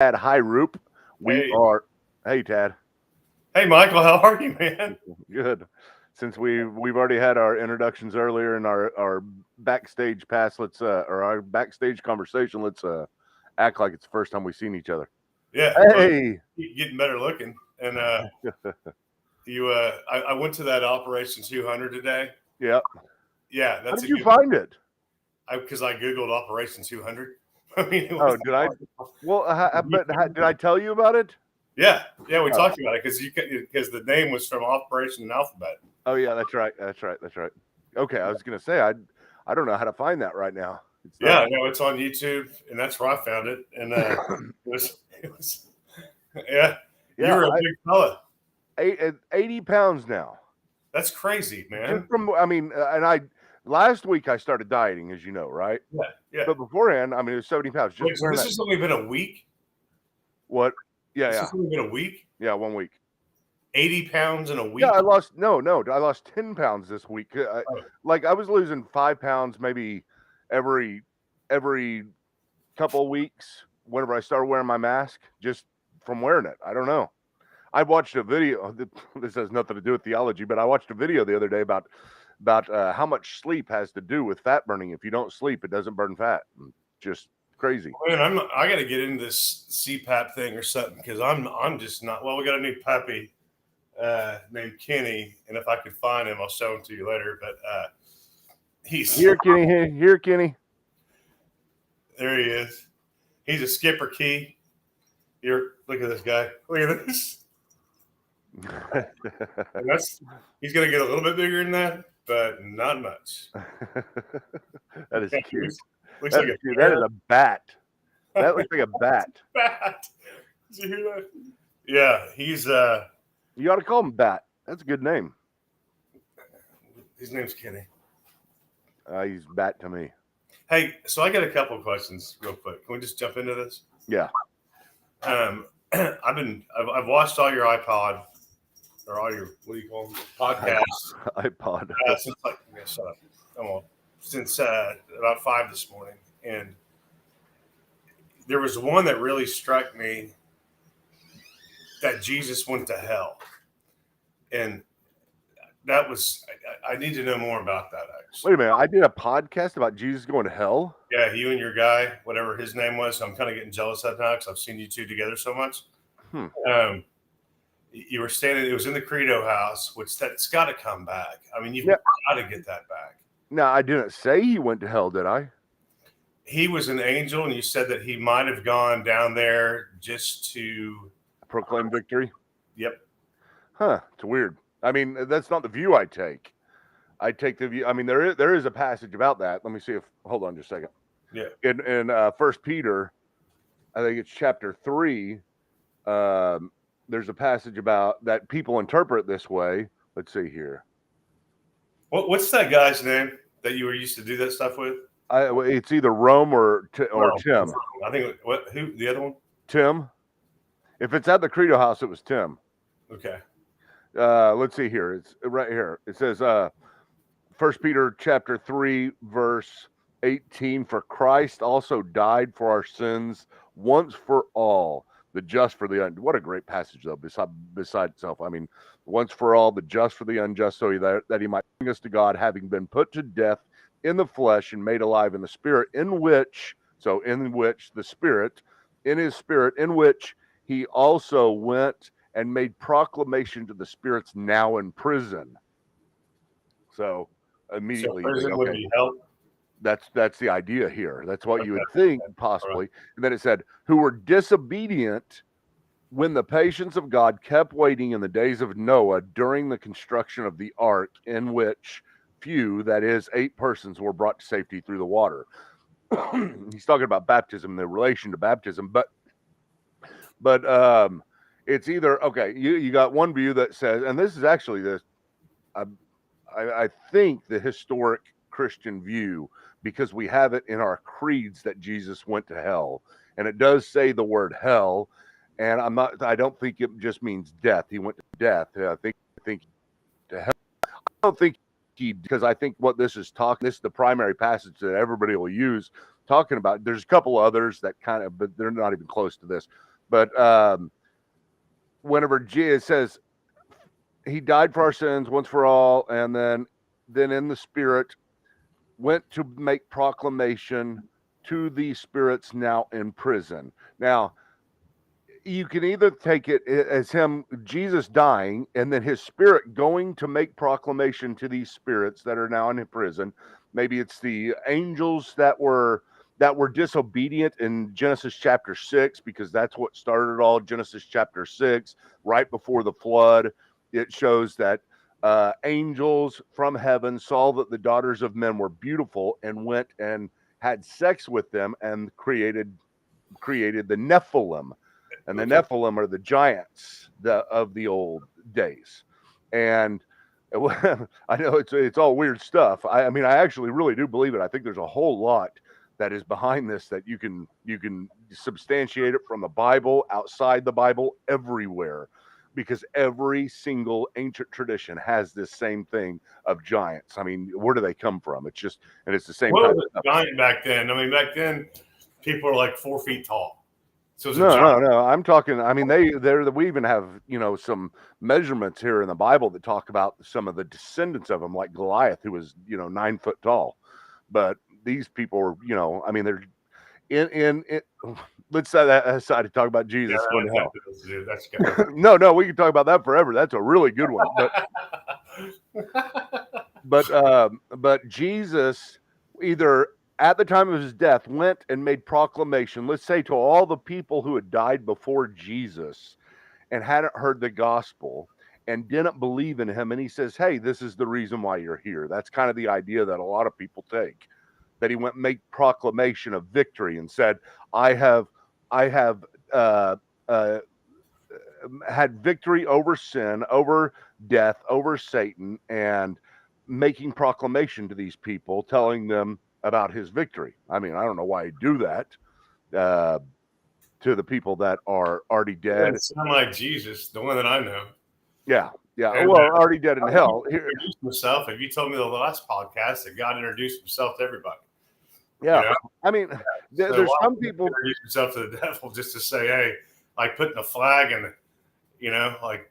Tad Hyroop. We Hey. are. Hey, Tad. Hey, Michael, how are you, man? Good. Since we've already had our introductions earlier and our backstage pass, or our backstage conversation, let's act like it's the first time we've seen each other. Yeah, well, Hey. you're getting better looking. And I went to that Operation 200 today. Yep. Yeah, How that's did a you good find it? because I Googled Operation 200. I mean, it Oh, was did I? Well, did I tell you about it? yeah, we Oh. talked about it because the name was from Operation and Alphabet. Oh yeah, that's right. Okay, I was gonna say I don't know how to find that right now. It's Yeah, not. no, it's on YouTube, and that's where I found it. And it was yeah, you Yeah, were a big fella. 80 pounds now. That's crazy, Just man. from, last week I started dieting, as you know, right? Yeah, yeah. But beforehand, it was 70 pounds. Just Wait, so this has only been a week? what? Yeah, This has only been a week? yeah, 1 week. 80 pounds in a week? Yeah, I lost I lost 10 pounds this week. Like I was losing 5 pounds maybe every couple of weeks whenever I started wearing my mask, just from wearing it. I don't know. I watched a video. This has nothing to do with theology, but I watched a video the other day about how much sleep has to do with fat burning. If you don't sleep, it doesn't burn fat. Just crazy. Man, I got to get into this CPAP thing or something because I'm just not. Well, we got a new puppy named Kenny, and if I could find him, I'll show him to you later. But he's here, Kenny. Here, Kenny. There he is. He's a skipper key. Look at this guy. Look at this. He's gonna get a little bit bigger than that, but not much. That is cute. Looks like that is a bat. That looks like a bat. Bat. Did you hear that? Yeah, he's You ought to call him Bat. That's a good name. His name's Kenny. He's Bat to me. Hey, so I got a couple of questions real quick. Can we just jump into this? Yeah. I've watched all your iPod or all your, what do you call them, podcasts. iPod. Since shut up. Come on. Since about 5 this morning, and there was one that really struck me, that Jesus went to hell, and that was I need to know more about that. Actually, wait a minute. I did a podcast about Jesus going to hell. Yeah, you and your guy, whatever his name was. So I'm kind of getting jealous of that now because I've seen you two together so much. You were standing. It was in the Credo House, which that's got to come back. I mean, you've got to get that back. No, I didn't say he went to hell, did I? He was an angel, and you said that he might have gone down there just to proclaim victory. Yep. Huh. It's weird. I mean, that's not the view I take. I take the view. I mean, there is a passage about that. Let me see if. Hold on just a second. Yeah. In 1 Peter, I think it's chapter 3. There's a passage about that people interpret this way. Let's see here. What's that guy's name that you were used to do that stuff with? It's either Rome or Tim. I think who the other one? Tim. If it's at the Credo House, it was Tim. Okay. Let's see here. It's right here. It says 1 Peter chapter 3 verse 18. For Christ also died for our sins once for all, the just for the unjust. What a great passage, though. Beside itself, I mean, once for all, the just for the unjust, so that he might bring us to God, having been put to death in the flesh and made alive in the spirit, in which the spirit, in his spirit, in which he also went and made proclamation to the spirits now in prison. So immediately, prison would be hell. That's the idea here. That's what you would think, possibly. Right. And then it said, who were disobedient when the patience of God kept waiting in the days of Noah during the construction of the ark, in which few, that is 8 persons, were brought to safety through the water. He's talking about baptism, the relation to baptism, but it's either, okay, you got one view that says, and this is actually I think the historic Christian view, because we have it in our creeds that Jesus went to hell, and it does say the word hell, and I don't think it just means death. He went to death. I think to hell. I don't think because I think what this is the primary passage that everybody will use talking about. There's a couple others that kind of, but they're not even close to this. But whenever it says he died for our sins once for all, and then in the Spirit went to make proclamation to the spirits now in prison. Now, you can either take it as him, Jesus dying, and then his spirit going to make proclamation to these spirits that are now in prison. Maybe it's the angels that were disobedient in Genesis chapter 6, because that's what started all. Genesis chapter 6, right before the flood, it shows that angels from heaven saw that the daughters of men were beautiful and went and had sex with them and created the Nephilim, and the Okay. Nephilim are the giants of the old days. And I know it's all weird stuff. I mean, I actually really do believe it. I think there's a whole lot that is behind this that you can substantiate it from the Bible, outside the Bible, everywhere, because every single ancient tradition has this same thing of giants. I mean, where do they come from? It's just, and it's the same What type was of a stuff. giant back then? I mean, back then people were like 4 feet tall. So it was a No, giant. no, no. I'm talking. I mean, we even have some measurements here in the Bible that talk about some of the descendants of them, like Goliath, who was 9 foot tall. But these people are, I mean, they're in. Let's set that aside to talk about Yeah, Jesus going to hell. that's good. No, we can talk about that forever. That's a really good one. But Jesus, either at the time of his death, went and made proclamation, let's say, to all the people who had died before Jesus and hadn't heard the gospel and didn't believe in him. And he says, hey, this is the reason why you're here. That's kind of the idea that a lot of people take, that he went and made proclamation of victory and said, I have uh, uh, had victory over sin, over death, over Satan, and making proclamation to these people, telling them about his victory. I mean, I don't know why he'd do that uh, to the people that are already It dead. doesn't sound like Jesus, the one that I know. Yeah. And Well, already dead in hell. he introduced himself. If you told me the last podcast that God introduced himself to everybody, Yeah. I mean, so there's why some would he people. introduce himself to the devil just to say, hey, like putting a flag and like.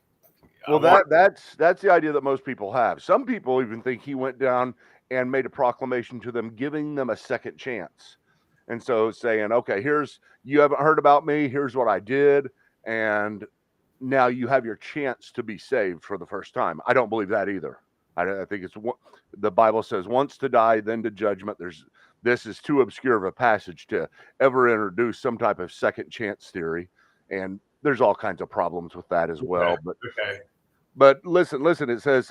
Well, that's the idea that most people have. Some people even think he went down and made a proclamation to them, giving them a second chance. And so saying, okay, you haven't heard about me. Here's what I did. And now you have your chance to be saved for the first time. I don't believe that either. I think the Bible says once to die, then to judgment. This is too obscure of a passage to ever introduce some type of second chance theory. And there's all kinds of problems with that as well. But listen, it says,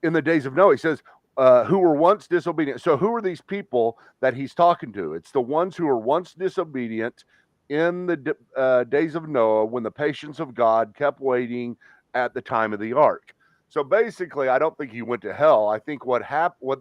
in the days of Noah, he says, who were once disobedient. So who are these people that he's talking to? It's the ones who were once disobedient in the days of Noah, when the patience of God kept waiting at the time of the ark. So basically, I don't think he went to hell. I think what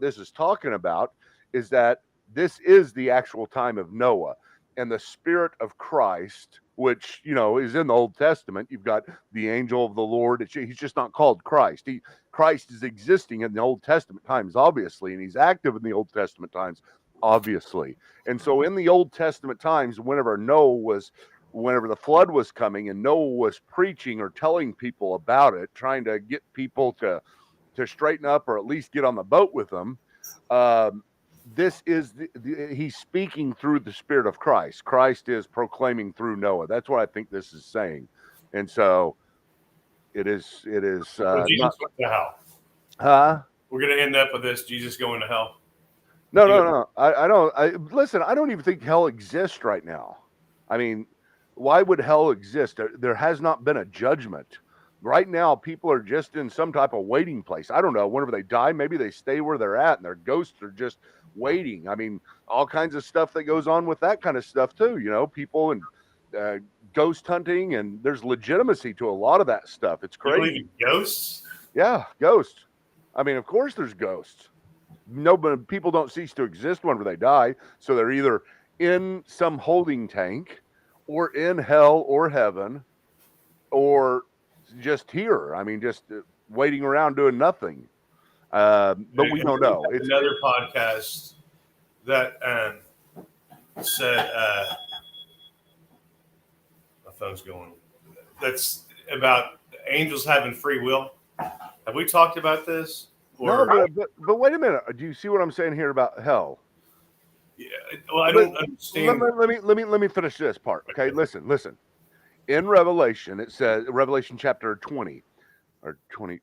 this is talking about is that this is the actual time of Noah, and the Spirit of Christ, which is in the Old Testament. You've got the angel of the Lord. He's just not called Christ. Christ is existing in the Old Testament times, obviously, and he's active in the Old Testament times, obviously. And so in the Old Testament times, whenever the flood was coming and Noah was preaching or telling people about it, trying to get people to straighten up or at least get on the boat with them, this is he's speaking through the Spirit of Christ. Christ is proclaiming through Noah. That's what I think this is saying. And so it is Jesus not went to hell. We're going to end up with this, Jesus going to hell. No. I don't. Listen, I don't even think hell exists right now. I mean, why would hell exist? There has not been a judgment. Right now, people are just in some type of waiting place. I don't know. Whenever they die, maybe they stay where they're at and their ghosts are just waiting. I mean, all kinds of stuff that goes on with that kind of stuff too. People and ghost hunting, and there's legitimacy to a lot of that stuff. It's crazy. You believe in ghosts? Yeah, ghosts. I mean, of course there's ghosts. But people don't cease to exist whenever they die. So they're either in some holding tank or in hell or heaven or just here. I mean, just waiting around doing nothing. But we don't know. It's another podcast that said, I phone's going. That's about angels having free will. Have we talked about this? No, but wait a minute. Do you see what I'm saying here about hell? Yeah, well, I don't understand. Let me finish this part. Okay, listen. In Revelation, it says Revelation chapter 20 or 20,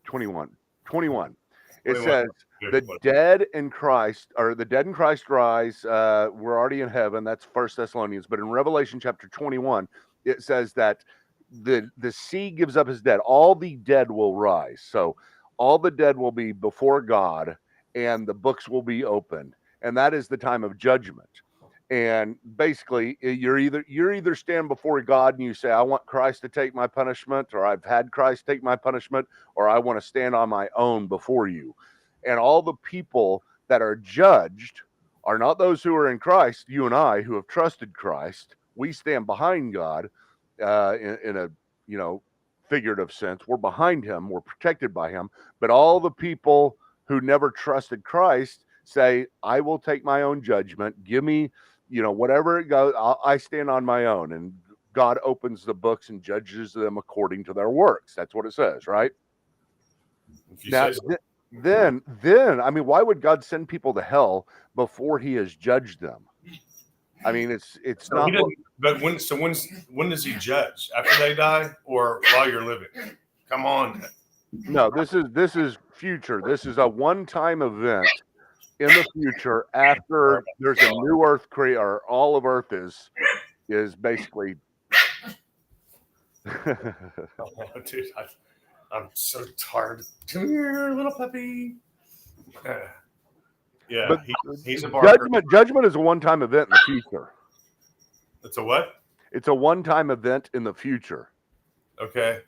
21, 21. It 21. says the dead in Christ, or the dead in Christ rise. We're already in heaven. That's First Thessalonians. But in Revelation chapter 21, it says that the sea gives up his dead. All the dead will rise. So all the dead will be before God, and the books will be opened, and that is the time of judgment. And basically, you're either stand before God and you say, I want Christ to take my punishment, or I've had Christ take my punishment, or I want to stand on my own before you. And all the people that are judged are not those who are in Christ. You and I, who have trusted Christ, we stand behind God in a figurative sense. We're behind him, we're protected by him. But all the people who never trusted Christ say, I will take my own judgment. Give me, whatever it goes, I stand on my own. And God opens the books and judges them according to their works. That's what it says, right? Now, then, I mean, why would God send people to hell before he has judged them? I mean, it's not. But when does he judge? After they die, or while you're living? Come on. No, this is future. This is a one-time event in the future after there's a new earth created, or all of earth is basically. Oh, dude, I'm so tired. Come here, little puppy. Yeah, but he's a barker. Judgment is a one-time event in the future. It's a what? It's a one-time event in the future. Okay.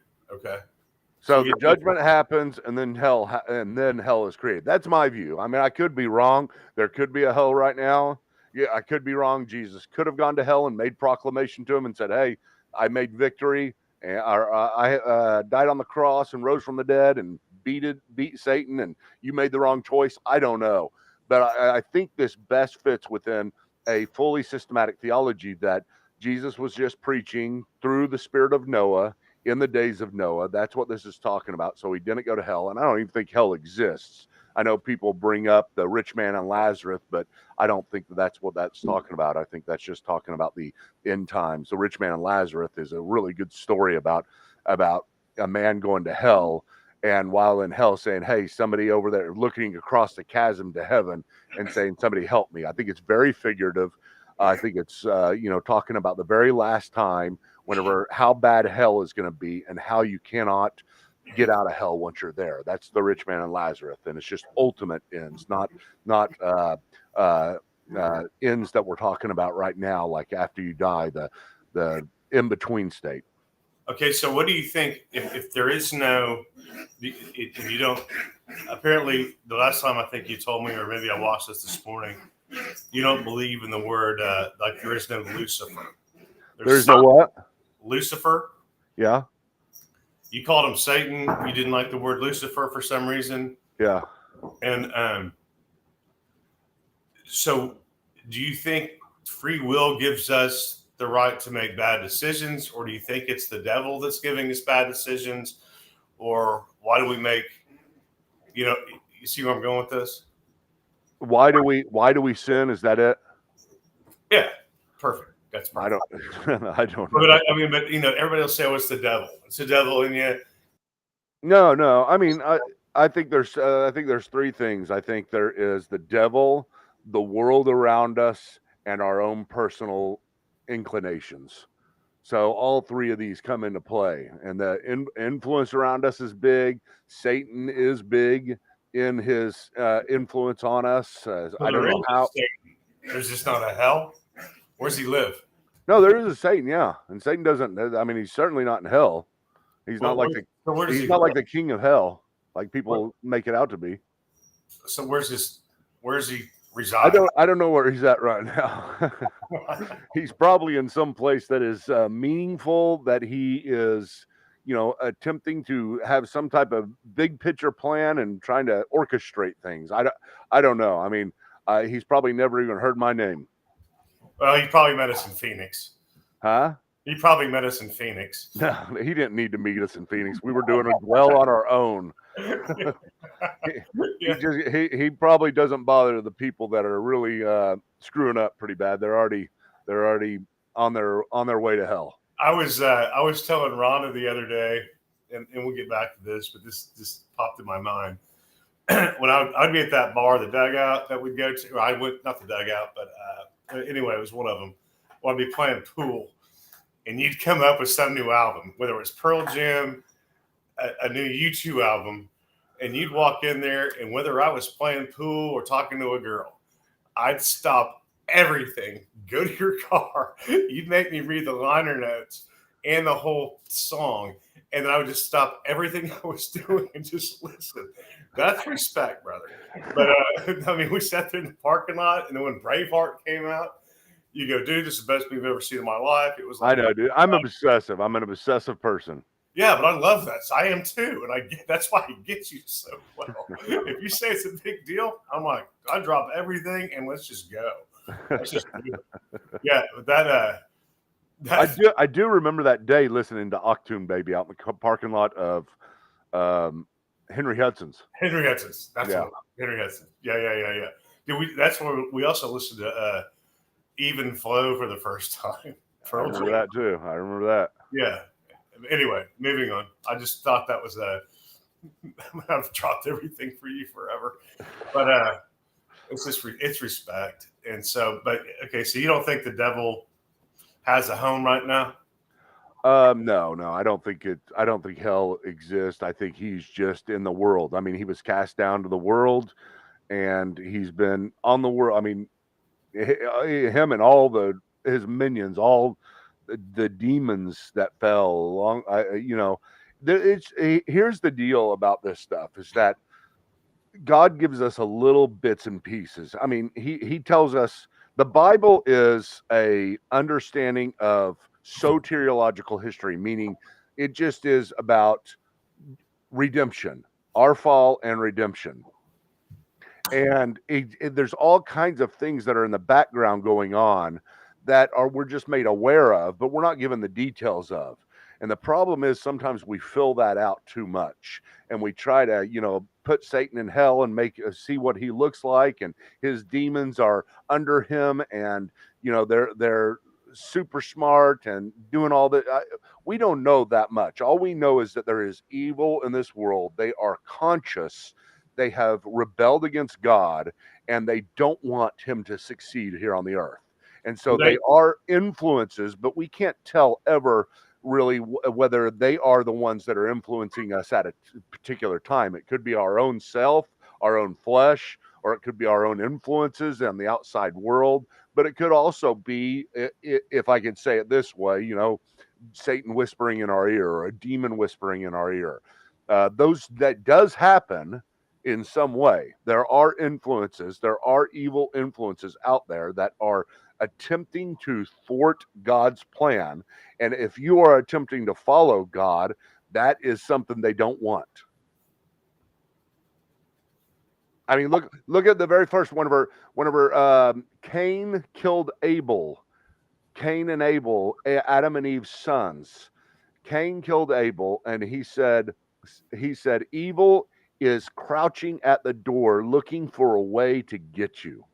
So the judgment happens, and then hell is created. That's my view. I mean, I could be wrong. There could be a hell right now. Yeah, I could be wrong. Jesus could have gone to hell and made proclamation to him and said, "Hey, I made victory, and I died on the cross and rose from the dead and beat Satan, and you made the wrong choice." I don't know, but I think this best fits within a fully systematic theology that Jesus was just preaching through the spirit of Noah in the days of Noah. That's what this is talking about. So he didn't go to hell, and I don't even think hell exists. I know people bring up the rich man and Lazarus, but I don't think that's what that's talking about. I think that's just talking about the end times. The rich man and Lazarus is a really good story about a man going to hell, and while in hell saying, "Hey, somebody over there," looking across the chasm to heaven and saying, "Somebody help me." I think it's very figurative. I think it's talking about the very last time, whenever how bad hell is going to be and how you cannot get out of hell once you're there. That's the rich man and Lazarus, and it's just ultimate ends, not ends that we're talking about right now, like after you die, the in between state. Okay, so what do you think if there is no, if you don't? Apparently, the last time I think you told me, or maybe I watched this morning, you don't believe in the word like there is no Lucifer. There's no what? Lucifer. Yeah. You called him Satan. You didn't like the word Lucifer for some reason. Yeah. And so, do you think free will gives us the right to make bad decisions, or do you think it's the devil that's giving us bad decisions, or why do we make? You see where I'm going with this? Why do we sin? Is that it? Yeah. Perfect. That's perfect. I don't know. But everybody will say, "Oh, it's the devil. It's the devil," and yet. No. I mean, I think there's three things. I think there is the devil, the world around us, and our own personal inclinations. So all three of these come into play, and the influence around us is big. Satan is big in his influence on us. I don't know how. There's just not a hell. Where's he live? No, there is a Satan, yeah, and Satan doesn't. I mean, he's certainly not in hell. He's not like the king of hell, like people make it out to be. So where's he reside? I don't know where he's at right now. He's probably in some place that is meaningful, that he is, attempting to have some type of big picture plan and trying to orchestrate things. I don't know. I mean, he's probably never even heard my name. Well, he probably met us in Phoenix. Huh? He probably met us in Phoenix. No, he didn't need to meet us in Phoenix. We were doing it well on our own. he probably doesn't bother the people that are really screwing up pretty bad. They're already on their way to hell. I was telling Rhonda the other day, and we'll get back to this, but this just popped in my mind. When I'd be at that bar, the dugout that we'd go to, I went, not the dugout, but anyway, it was one of them. Well, I'd be playing pool, and you'd come up with some new album, whether it was Pearl Jam, a new U2 album, and you'd walk in there, and whether I was playing pool or talking to a girl, I'd stop everything, go to your car, you'd make me read the liner notes and the whole song, and then I would just stop everything I was doing and just listen. That's respect, brother. But I mean, we sat there in the parking lot, and then when Braveheart came out, you go, dude, this is the best we've ever seen in my life. It was like, I know, dude. I'm obsessive. I'm an obsessive person. Yeah, but I love that. I am too, and that's why he gets you so well. If you say it's a big deal, I'm like, I drop everything and let's just go. Let's just do it. Yeah, I do remember that day listening to Octoon Baby out in the parking lot of Henry Hudson's. Henry Hudson's. That's what Henry Hudson. Yeah. That's where we also listened to Even Flow for the first time. I remember that too. I remember that. Yeah. Anyway, moving on. I just thought that was I've dropped everything for you forever, but it's just it's respect, and so. But okay, so you don't think the devil has a home right now? No, I don't think hell exists. I think he's just in the world. I mean, he was cast down to the world, and he's been on the world. I mean, him and all his minions, all the demons that fell along. Here's the deal about this stuff is that God gives us a little bits and pieces. I mean, he tells us the Bible is a understanding of soteriological history, meaning it just is about redemption, our fall and redemption. And there's all kinds of things that are in the background going on that we're just made aware of, but we're not given the details of. And the problem is sometimes we fill that out too much, and we try to, put Satan in hell and see what he looks like, and his demons are under him, and they're super smart and doing all that. We don't know that much. All we know is that there is evil in this world. They are conscious. They have rebelled against God, and they don't want him to succeed here on the earth. And so they are influences, but we can't tell ever really whether they are the ones that are influencing us at a particular time. It could be our own self, our own flesh, or it could be our own influences in the outside world. But it could also be, if I can say it this way, Satan whispering in our ear or a demon whispering in our ear. That does happen in some way. There are influences, there are evil influences out there that are attempting to thwart God's plan. And if you are attempting to follow God, that is something they don't want. I mean, look at the very first one of her. Cain killed Abel. Cain and Abel, Adam and Eve's sons. Cain killed Abel, and he said, evil is crouching at the door looking for a way to get you.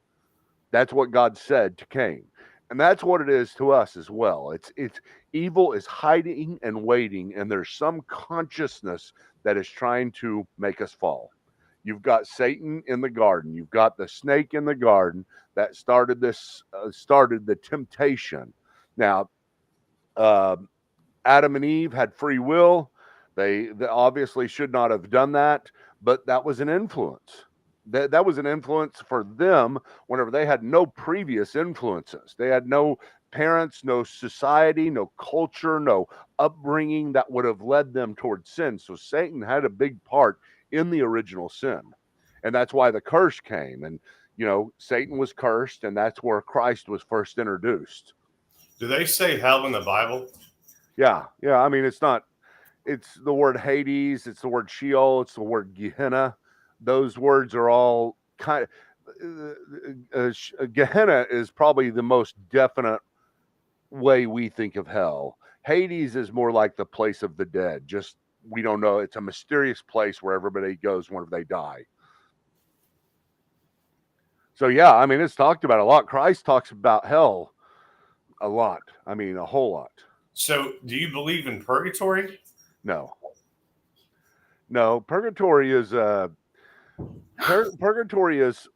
That's what God said to Cain. And that's what it is to us as well. It's evil is hiding and waiting, and there's some consciousness that is trying to make us fall. You've got Satan in the garden. You've got the snake in the garden that started the temptation. Now, Adam and Eve had free will. They obviously should not have done that, but that was an influence. That was an influence for them whenever they had no previous influences. They had no parents, no society, no culture, no upbringing that would have led them towards sin. So Satan had a big part in the original sin. And that's why the curse came. And, Satan was cursed, and that's where Christ was first introduced. Do they say hell in the Bible? Yeah. I mean, it's the word Hades, it's the word Sheol, it's the word Gehenna. Those words are all kind of Gehenna is probably the most definite way we think of hell. Hades is more like the place of the dead. Just we don't know. It's a mysterious place where everybody goes whenever they die. So yeah, I mean, it's talked about a lot. Christ talks about hell a lot. I mean, a whole lot. So, do you believe in purgatory? No, no. Purgatory is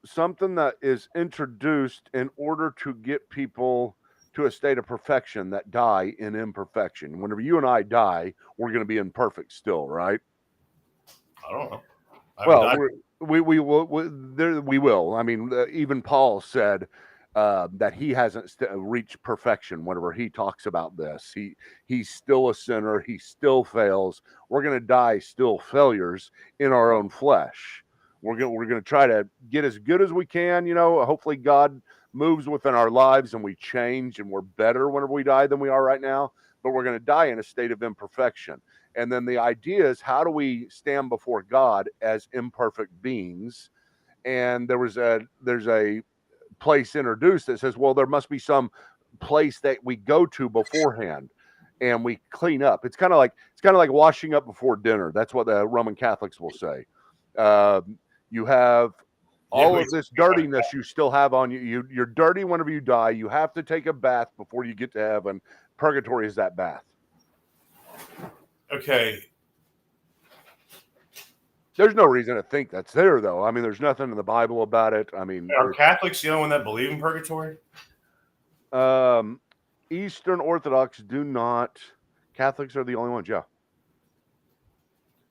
something that is introduced in order to get people to a state of perfection that die in imperfection. Whenever you and I die, we're going to be imperfect still, right? I don't know. I haven't Well, died. we will. I mean, even Paul said that he hasn't reached perfection. Whenever he talks about this, he's still a sinner. He still fails. We're going to die still failures in our own flesh. We're gonna try to get as good as we can. You know, hopefully God moves within our lives and we change and we're better whenever we die than we are right now. But we're going to die in a state of imperfection. And then the idea is, how do we stand before God as imperfect beings? And there's a place introduced that says, well, there must be some place that we go to beforehand and we clean up. It's kind of like washing up before dinner. That's what the Roman Catholics will say. You have Yeah, all of this dirtiness you still have on you. You're dirty whenever you die. You have to take a bath before you get to heaven. Purgatory is that bath. okay. There's no reason to think that's there, though. I mean, there's nothing in the Bible about it. I mean, Are Catholics the only one that believe in purgatory? Eastern Orthodox do not. Catholics are the only ones. Yeah.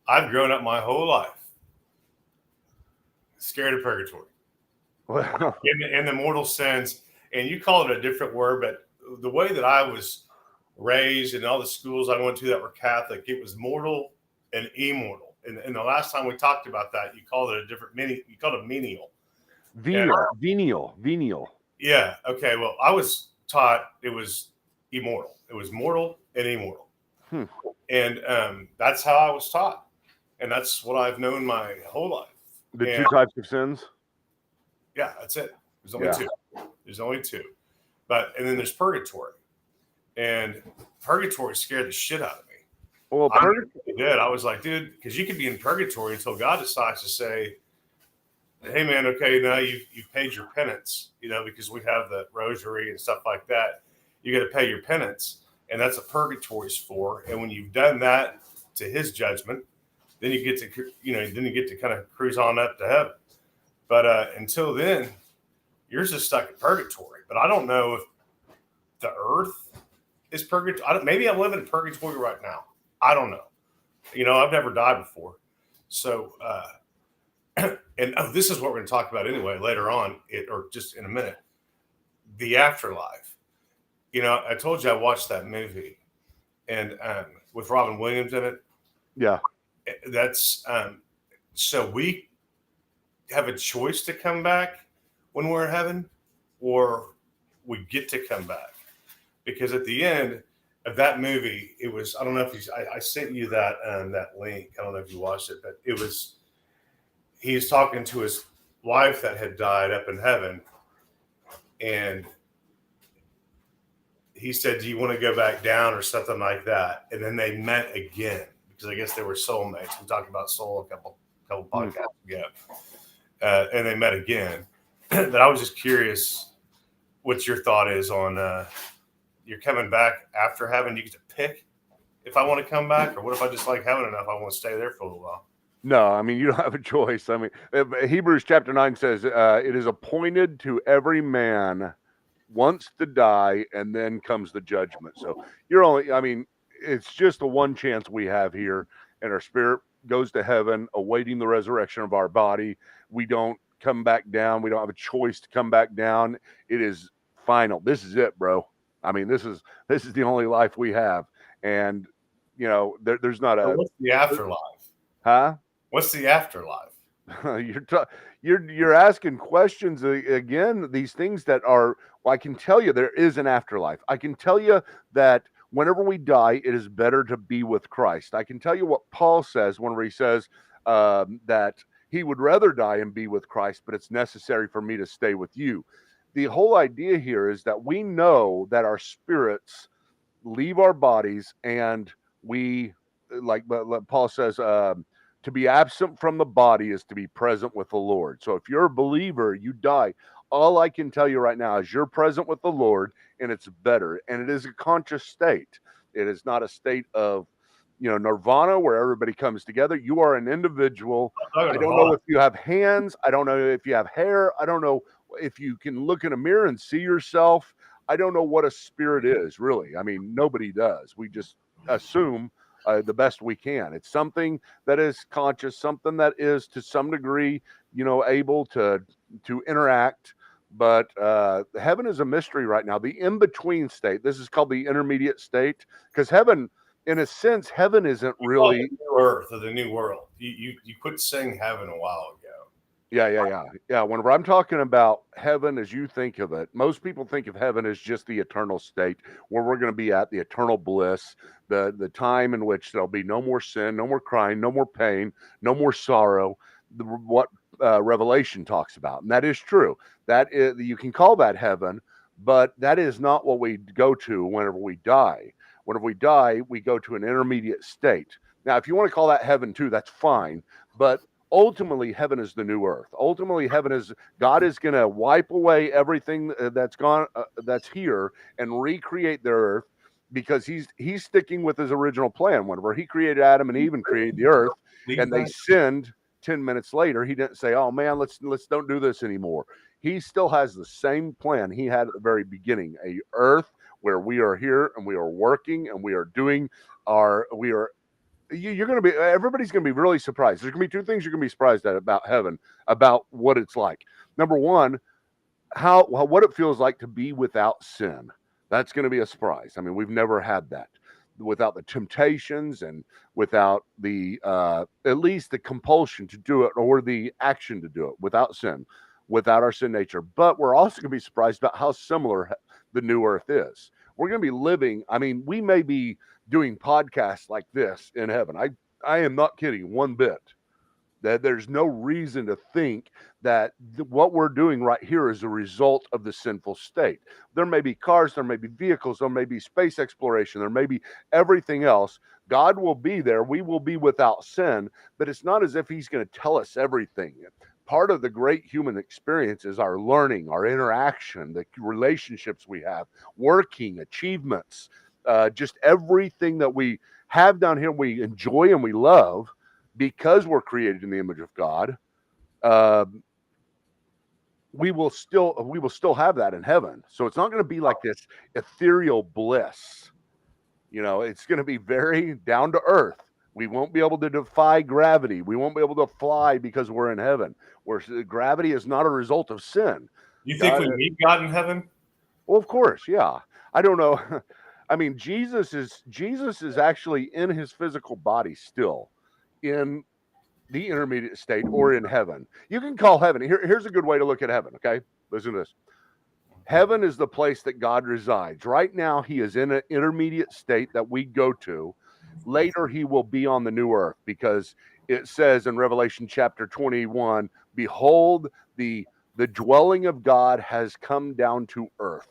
I've grown up my whole life scared of purgatory Well, in the mortal sense. And you call it a different word, but the way that I was raised and all the schools I went to that were Catholic, it was mortal and immortal. And the last time we talked about that, you called it a different mini. You called it menial. venial. Yeah. Okay. Well, I was taught it was immortal. It was mortal and immortal. Hmm. And that's how I was taught. And that's what I've known my whole life. The And two types of sins. yeah, that's it. There's only two. There's only two. And then there's purgatory. And purgatory scared the shit out of me. Well, I did. I was like, dude, because you could be in purgatory until God decides to say, hey man, okay, now you've paid your penance, because we have the rosary and stuff like that. You got to pay your penance, and that's what purgatory's for. And when you've done that to His judgment, then you get to kind of cruise on up to heaven. But until then, you're just stuck in purgatory. But I don't know if the earth is purgatory. Maybe I'm living in purgatory right now. I don't know. I've never died before, so. And this is what we're going to talk about anyway later on, or just in a minute. The afterlife. I told you I watched that movie, and with Robin Williams in it. Yeah. That's so we have a choice to come back when we're in heaven, or we get to come back. Because at the end of that movie, it was, I don't know if I sent you that link. I don't know if you watched it, but it was. He's talking to his wife that had died up in heaven. And he said, do you want to go back down or something like that? And then they met again because I guess they were soulmates. We talked about soul a couple podcasts ago. And they met again. But I was just curious what your thought is on you're coming back after heaven. You get to pick if I want to come back, or what if I just like heaven enough I want to stay there for a little while? No, I mean, you don't have a choice. I mean, Hebrews chapter 9 says, it is appointed to every man once to die, and then comes the judgment. So it's just the one chance we have here, and our spirit goes to heaven, awaiting the resurrection of our body. We don't come back down. We don't have a choice to come back down. It is final. This is it, bro. I mean, this is the only life we have. And, there's not a... What's the afterlife? Huh? What's the afterlife? You're asking questions again. These things that are. Well, I can tell you there is an afterlife. I can tell you that whenever we die, it is better to be with Christ. I can tell you what Paul says whenever he says that he would rather die and be with Christ, but it's necessary for me to stay with you. the whole idea here is that we know that our spirits leave our bodies, and we, but Paul says, to be absent from the body is to be present with the Lord. So if you're a believer, you die. All I can tell you right now is you're present with the Lord, and it's better. And it is a conscious state. It is not a state of, nirvana where everybody comes together. You are an individual. I don't know if you have hands. I don't know if you have hair. I don't know if you can look in a mirror and see yourself. I don't know what a spirit is, really. I mean, nobody does. We just assume the best we can. It's something that is conscious, something that is to some degree, able to interact. But heaven is a mystery right now. The in-between state. This is called the intermediate state, because heaven, in a sense, heaven isn't really the new earth or the new world. You quit saying heaven a while ago. Yeah. Whenever I'm talking about heaven as you think of it, most people think of heaven as just the eternal state where we're going to be at, the eternal bliss, the time in which there'll be no more sin, no more crying, no more pain, no more sorrow. What Revelation talks about, and that is true. That is, you can call that heaven, but that is not what we go to whenever we die. Whenever we die, we go to an intermediate state. Now, if you want to call that heaven too, that's fine, but ultimately heaven is the new earth. Ultimately heaven is, God is going to wipe away everything that's gone, that's here, and recreate the earth, because he's sticking with his original plan. Whenever he created Adam and Eve and created the earth, and they sinned 10 minutes later, he didn't say, oh man, let's don't do this anymore. He still has the same plan he had at the very beginning, a earth where we are here and we are working and we are doing you're going to be, everybody's going to be really surprised. There's going to be two things you're going to be surprised at about heaven, about what it's like. Number one, what it feels like to be without sin. That's going to be a surprise. I mean, we've never had that, without the temptations and without the at least the compulsion to do it or the action to do it, without sin, without our sin nature. But we're also going to be surprised about how similar the new earth is. We're going to be living, I mean, we may be doing podcasts like this in heaven. I am not kidding one bit. That there's no reason to think that what we're doing right here is a result of the sinful state. There may be cars, there may be vehicles, there may be space exploration, there may be everything else. God will be there. We will be without sin, but it's not as if he's going to tell us everything. Part of the great human experience is our learning, our interaction, the relationships we have, working, achievements, just everything that we have down here, we enjoy and we love, because we're created in the image of God. We will still have that in heaven. So it's not going to be like this ethereal bliss. It's going to be very down to earth. We won't be able to defy gravity. We won't be able to fly because we're in heaven, where gravity is not a result of sin. You think we meet God in heaven? Well, of course, yeah. I don't know. I mean, Jesus is actually in his physical body still, in the intermediate state or in heaven. You can call heaven. Here's a good way to look at heaven. Okay, listen to this. Heaven is the place that God resides. Right now, he is in an intermediate state that we go to. Later, he will be on the new earth, because it says in Revelation chapter 21, behold, the dwelling of God has come down to earth.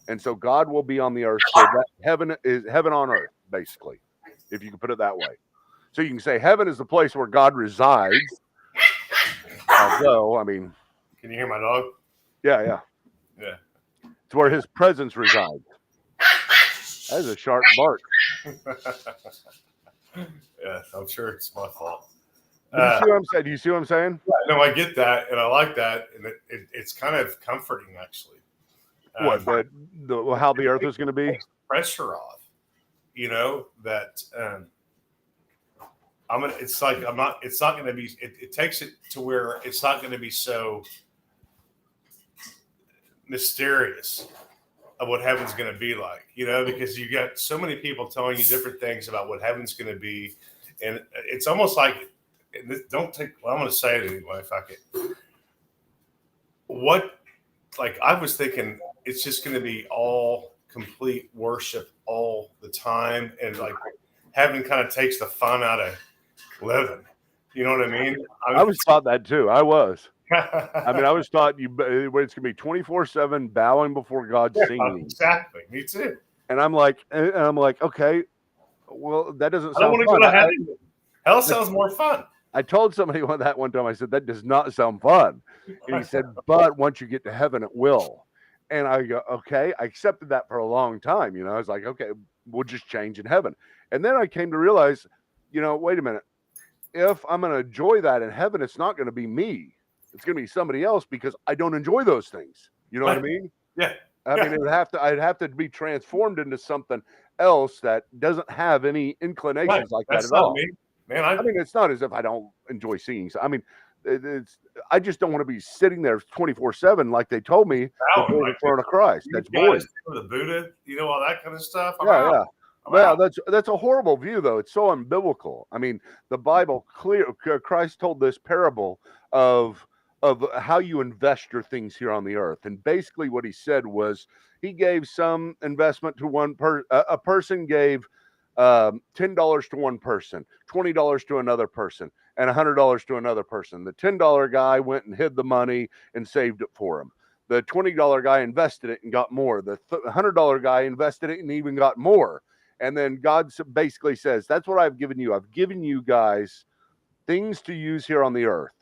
And so God will be on the earth. So that heaven is heaven on earth, basically, if you can put it that way. So you can say heaven is the place where God resides. Although, I mean, can you hear my dog? Yeah. It's where his presence resides. That is a sharp bark. Yeah, I'm sure it's my fault. Do you see what I'm saying? Do you see what I'm saying? Yeah, no, I get that, and I like that, and it's kind of comforting, actually. What, how the earth is going to be? Pressure off, that it's not going to be. It takes it to where it's not going to be so mysterious of what heaven's going to be like, because you got so many people telling you different things about what heaven's going to be, and it's almost like, I'm going to say it anyway if I can. I was thinking it's just going to be all complete worship all the time, and like heaven kind of takes the fun out of living. You know what I mean? I was thought that too. I was. I mean, I was taught it's going to be 24/7 bowing before God, singing. Exactly. Me too. And I'm like, okay, well, that doesn't I don't sound want to fun. go to heaven. Hell sounds more fun. I told somebody that one time, I said, that does not sound fun. And he said, but once you get to heaven, it will. And I go, okay, I accepted that for a long time. I was like, okay, we'll just change in heaven. And then I came to realize, wait a minute. If I'm going to enjoy that in heaven, it's not going to be me. It's going to be somebody else because I don't enjoy those things. You know what I mean? Yeah. I mean, I'd have to be transformed into something else that doesn't have any inclinations like that at all. Me. Man, I mean, it's not as if I don't enjoy singing. I mean, I just don't want to be sitting there 24/7 like they told me before the throne of Christ. That's boring. The Buddha, all that kind of stuff. Yeah. Well, that's a horrible view, though. It's so unbiblical. I mean, the Bible Christ told this parable of how you invest your things here on the earth, and basically what he said was he gave some investment to one person. A person gave $10 to one person, $20 to another person, and $100 to another person. The $10 guy went and hid the money and saved it for him. The $20 guy invested it and got more. The $100 guy invested it and even got more. And then God basically says, that's what I've given you. I've given you guys things to use here on the earth.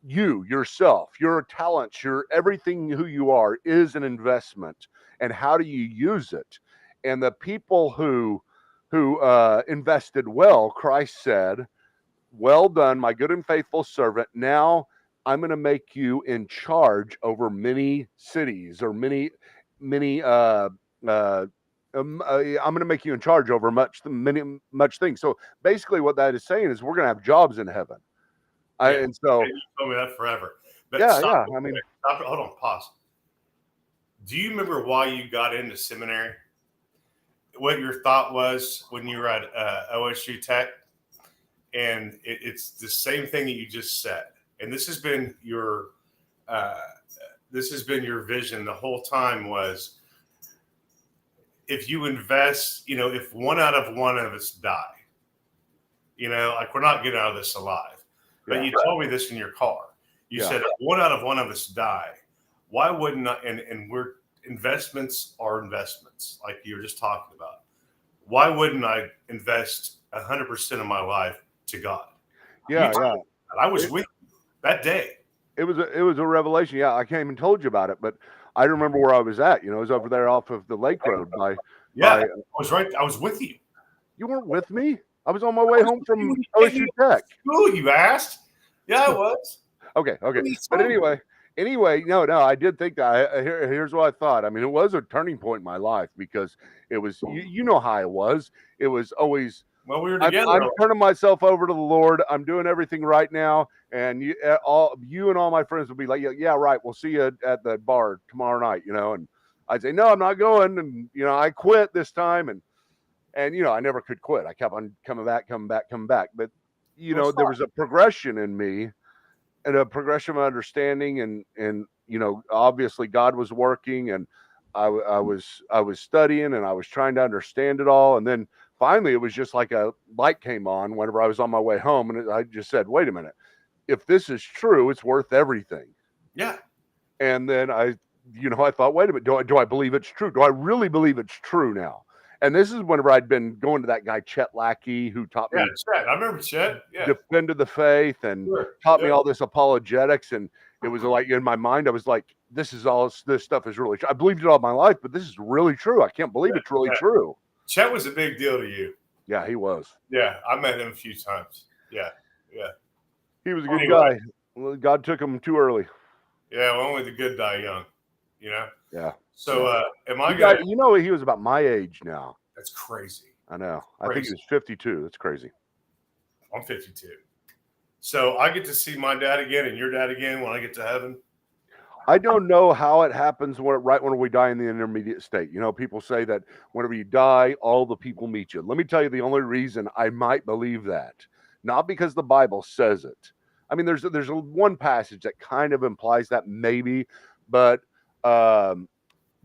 You, yourself, your talents, your everything who you are is an investment. And how do you use it? And the people who invested well, Christ said, well done, my good and faithful servant. Now I'm going to make you in charge over many cities or many I'm going to make you in charge over much things. So basically what that is saying is we're going to have jobs in heaven. And so you told me that forever. But yeah. I mean, hold on, pause. Do you remember why you got into seminary? What your thought was when you were at OSU Tech? And it's the same thing that you just said. And this has been your vision the whole time was, if you invest, if one out of us die, like we're not getting out of this alive. But you told me this in your car. You said, if one out of us die, why wouldn't I? And we're investments are investments, like you were just talking about. Why wouldn't I invest 100% of my life to God? Yeah. I was with you that day. It was a revelation. Yeah, I can't even told you about it, but I remember where I was at. It was over there off of the Lake Road I was right. I was with you. You weren't with me? I was on my way home from OSU Tech. School, you asked. Yeah, I was. Okay. But anyway, no, I did think that. Here's what I thought. I mean, it was a turning point in my life because it was, you know how it was. It was always, well, we were together. I'm turning myself over to the Lord. I'm doing everything right now. And you and all my friends will be like, yeah, right. We'll see you at the bar tomorrow night, and I'd say, no, I'm not going. And, I quit this time. And I never could quit. I kept on coming back. But, there was a progression in me and a progression of understanding and obviously God was working and I was studying and I was trying to understand it all. And then finally it was just like a light came on whenever I was on my way home. And I just said, wait a minute, if this is true, it's worth everything. Yeah. And then I thought, wait a minute, do I believe it's true? Do I really believe it's true now? And this is whenever I'd been going to that guy, Chet Lackey, who taught me. Chet. I remember Chet. Yeah. Defended the faith and taught me all this apologetics. And it was like in my mind, I was like, this stuff is really true. I believed it all my life, but this is really true. I can't believe it's really true. Chet was a big deal to you. Yeah, he was. Yeah, I met him a few times. Yeah. He was a good guy. God took him too early. Yeah, well, only the good die young, Yeah. So, am I going to... he was about my age now. That's crazy. I know. I think he was 52. That's crazy. I'm 52. So, I get to see my dad again and your dad again when I get to heaven? I don't know how it happens right when we die in the intermediate state. People say that whenever you die, all the people meet you. Let me tell you the only reason I might believe that. Not because the Bible says it. I mean, there's one passage that kind of implies that maybe, but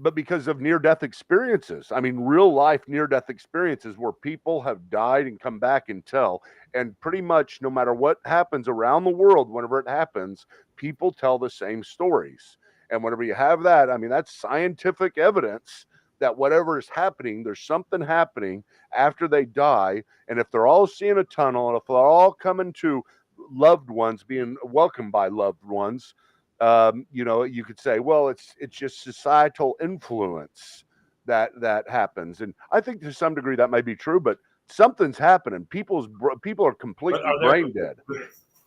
but because of near-death experiences. I mean, real-life near-death experiences where people have died and come back and tell. And pretty much no matter what happens around the world, whenever it happens, people tell the same stories. And whenever you have that, I mean, that's scientific evidence that whatever is happening, there's something happening after they die. And if they're all seeing a tunnel, and if they're all coming to loved ones, being welcomed by loved ones, you could say, well, it's just societal influence that happens. And I think to some degree that may be true, but something's happening. People are completely brain dead, and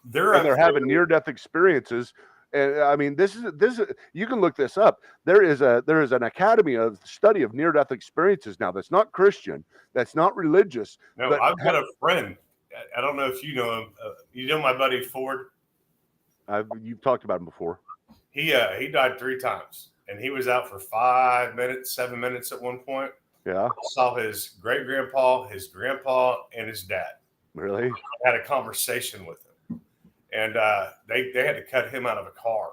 they're having near-death experiences. And I mean, this is you can look this up. There is an academy of study of near-death experiences now. That's not Christian. That's not religious. No, I've got a friend. I don't know if you know him. You know my buddy Ford. You've talked about him before. He died 3 times, and he was out for 5 minutes, 7 minutes at one point. Yeah, I saw his great grandpa, his grandpa, and his dad. Really? I had a conversation with him, and they had to cut him out of a car,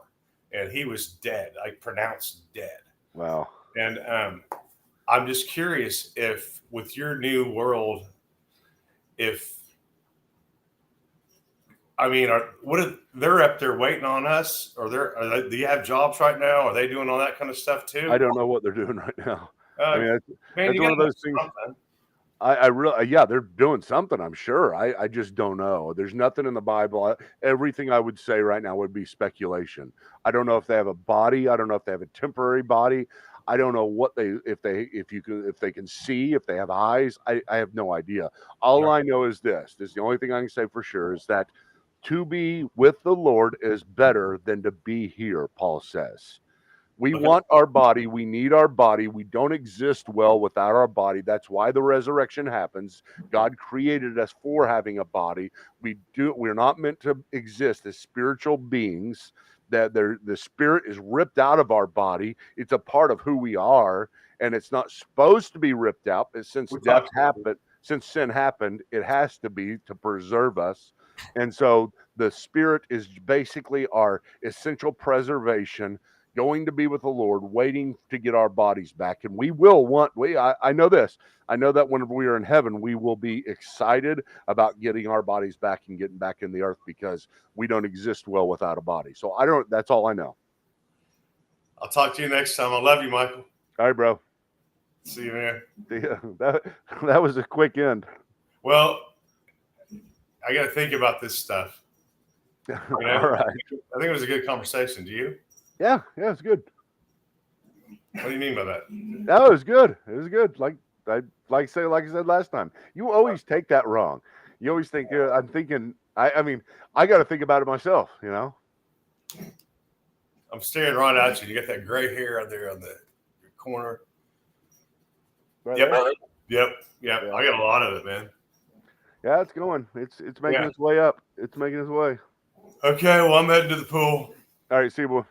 and he was dead, like pronounced dead. Wow. And I'm just curious if with your new world, they're up there waiting on us, or do you have jobs right now? Are they doing all that kind of stuff too? I don't know what they're doing right now. I mean, that's one of those things. Something. I really, yeah, they're doing something, I'm sure. I just don't know. There's nothing in the Bible. Everything I would say right now would be speculation. I don't know if they have a body. I don't know if they have a temporary body. I don't know what if they can see, if they have eyes. I have no idea. All I know is this. This is the only thing I can say for sure, is that to be with the Lord is better than to be here, Paul says. We want our body. We need our body. We don't exist well without our body. That's why the resurrection happens. God created us for having a body. We're not meant to exist as spiritual beings. That the spirit is ripped out of our body. It's a part of who we are, and it's not supposed to be ripped out. But since sin happened, it has to be to preserve us. And so the spirit is basically our essential preservation, going to be with the Lord, waiting to get our bodies back. And I know this. I know that when we are in heaven, we will be excited about getting our bodies back and getting back in the earth, because we don't exist well without a body. So that's all I know. I'll talk to you next time. I love you, Michael. All right, bro. See you, man. Yeah, that was a quick end. Well, I got to think about this stuff. All right. I think it was a good conversation. Do you? Yeah, it's good. What do you mean by that? No, it was good. It was good. Like I said last time, you always take that wrong. You always think I'm thinking. I mean, I got to think about it myself. I'm staring right at you. You got that gray hair out there on the corner. Right Yep. there. Yep. I got a lot of it, man. Yeah, it's going. It's making its way up. It's making its way. Okay, well, I'm heading to the pool. All right, see you, boy.